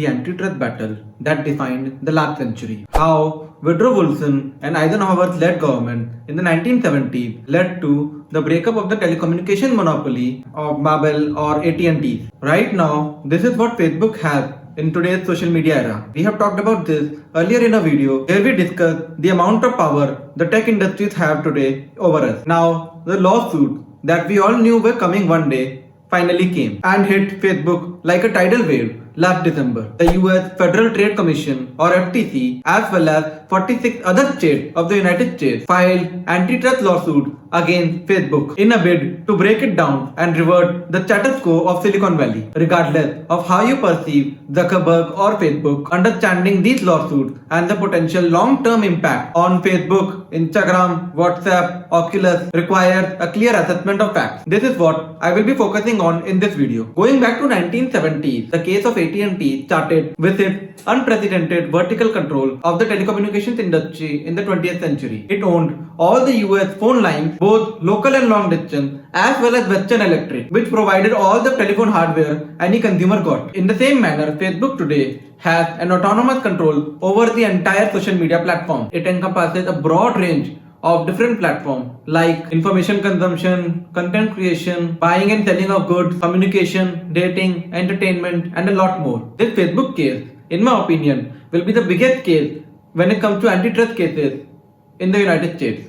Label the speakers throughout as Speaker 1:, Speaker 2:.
Speaker 1: the antitrust battle that defined the last century. How Woodrow Wilson and Eisenhower's led government in the 1970s led to the breakup of the telecommunication monopoly of Babel or AT&T. Right now, this is what Facebook has in today's social media era. We have talked about this earlier in a video where we discussed the amount of power the tech industries have today over us. Now, the lawsuit that we all knew were coming one day finally came and hit Facebook like a tidal wave last December. The US Federal Trade Commission or FTC as well as 46 other states of the United States filed antitrust lawsuits against Facebook in a bid to break it down and revert the status quo of Silicon Valley. Regardless of how you perceive Zuckerberg or Facebook, understanding these lawsuits and the potential long-term impact on Facebook, Instagram, WhatsApp, Oculus requires a clear assessment of facts. This is what I will be focusing on in this video. Going back to 1970s, the case of AT&T started with its unprecedented vertical control of the telecommunications industry in the 20th century. It owned all the US phone lines, both local and long distance, as well as Western Electric, which provided all the telephone hardware any consumer got. In the same manner, Facebook today has an autonomous control over the entire social media platform. It encompasses a broad range of different platforms like information consumption, content creation, buying and selling of goods, communication, dating, entertainment, and a lot more. This Facebook case, in my opinion, will be the biggest case when it comes to antitrust cases in the United States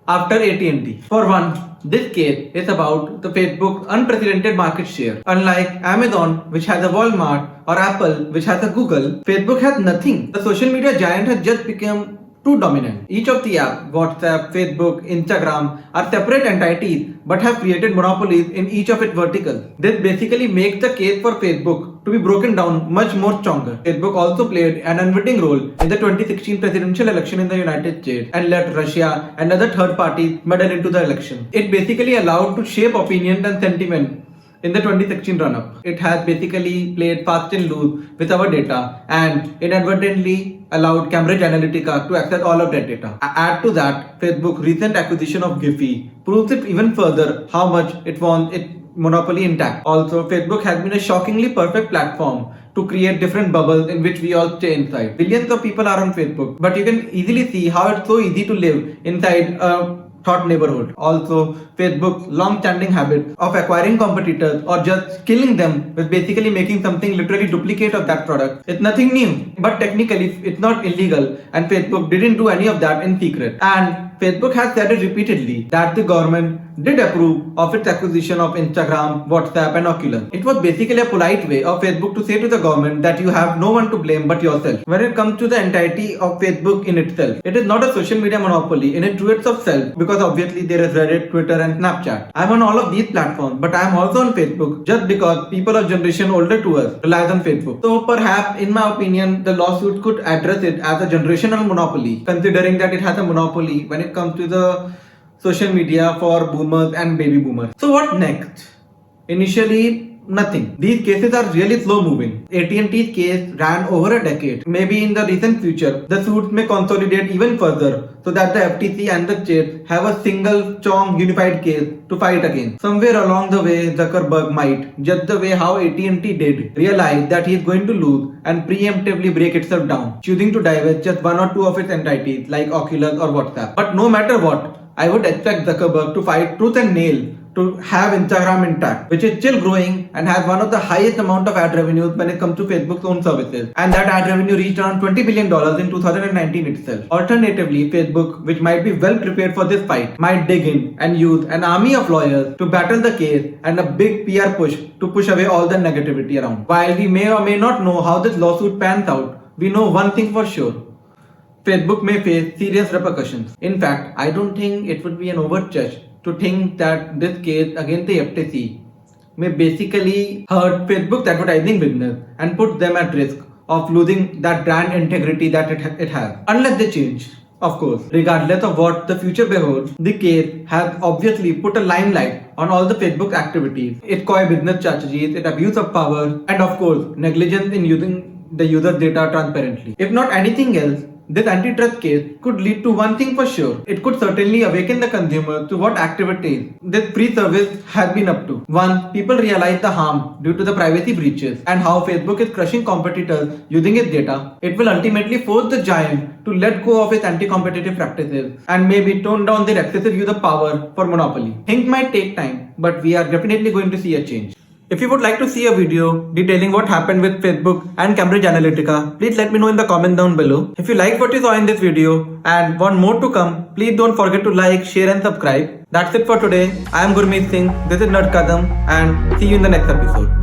Speaker 1: after AT&T. For one, this case is about the Facebook's unprecedented market share. Unlike Amazon, which has a Walmart, or Apple, which has a Google, Facebook has nothing. The social media giant has just become too dominant. Each of the apps, WhatsApp, Facebook, Instagram, are separate entities but have created monopolies in each of its verticals. This basically makes the case for Facebook to be broken down much more stronger. Facebook also played an unwitting role in the 2016 presidential election in the United States and let Russia and other third parties meddle into the election. It basically allowed to shape opinion and sentiment in the 2016 run-up. It has basically played fast and loose with our data and inadvertently allowed Cambridge Analytica to access all of that data. Add to that, Facebook's recent acquisition of Giphy proves it even further how much it wants its monopoly intact. Also, Facebook has been a shockingly perfect platform to create different bubbles in which we all stay inside. Billions of people are on Facebook, but you can easily see how it's so easy to live inside a thought neighborhood. Also, Facebook's long-standing habit of acquiring competitors or just killing them with basically making something literally duplicate of that product. It's nothing new, but technically it's not illegal and Facebook didn't do any of that in secret. And Facebook has said it repeatedly that the government did approve of its acquisition of Instagram, WhatsApp and Oculus. It was basically a polite way of Facebook to say to the government that you have no one to blame but yourself. When it comes to the entirety of Facebook in itself, it is not a social media monopoly in its truest of self, because obviously there is Reddit, Twitter and Snapchat. I'm on all of these platforms, but I'm also on Facebook just because people of generation older to us relies on Facebook. So perhaps, in my opinion, the lawsuit could address it as a generational monopoly, considering that it has a monopoly when it comes to the social media for boomers and baby boomers. So what next? Initially, nothing. These cases are really slow moving. AT&T's case ran over a decade. Maybe in the recent future, the suits may consolidate even further so that the FTC and the states have a single, strong, unified case to fight against. Somewhere along the way, Zuckerberg might, just the way how AT&T did, realize that he is going to lose and preemptively break itself down, choosing to divest just one or two of its entities like Oculus or WhatsApp. But no matter what, I would expect Zuckerberg to fight tooth and nail to have Instagram intact, which is still growing and has one of the highest amount of ad revenues when it comes to Facebook's own services. And that ad revenue reached around $20 billion in 2019 itself. Alternatively, Facebook, which might be well prepared for this fight, might dig in and use an army of lawyers to battle the case and a big PR push to push away all the negativity around. While we may or may not know how this lawsuit pans out, we know one thing for sure. Facebook may face serious repercussions. In fact, I don't think it would be an overstretch to think that this case against the FTC may basically hurt Facebook's advertising business and put them at risk of losing that brand integrity that it has. Unless they change, of course. Regardless of what the future beholds, the case has obviously put a limelight on all the Facebook activities, its coy business strategies, its abuse of power, and of course, negligence in using the user's data transparently. If not anything else, This antitrust case could lead to one thing for sure. It could certainly awaken the consumer to what activities this free service has been up to. Once people realize the harm due to the privacy breaches and how Facebook is crushing competitors using its data, it will ultimately force the giant to let go of its anti-competitive practices and maybe tone down their excessive use of power for monopoly. Things might take time, but we are definitely going to see a change. If you would like to see a video detailing what happened with Facebook and Cambridge Analytica, please let me know in the comment down below. If you liked what you saw in this video and want more to come, please don't forget to like, share and subscribe. That's it for today. I am Gurmeet Singh, this is Nerd Kadam, and see you in the next episode.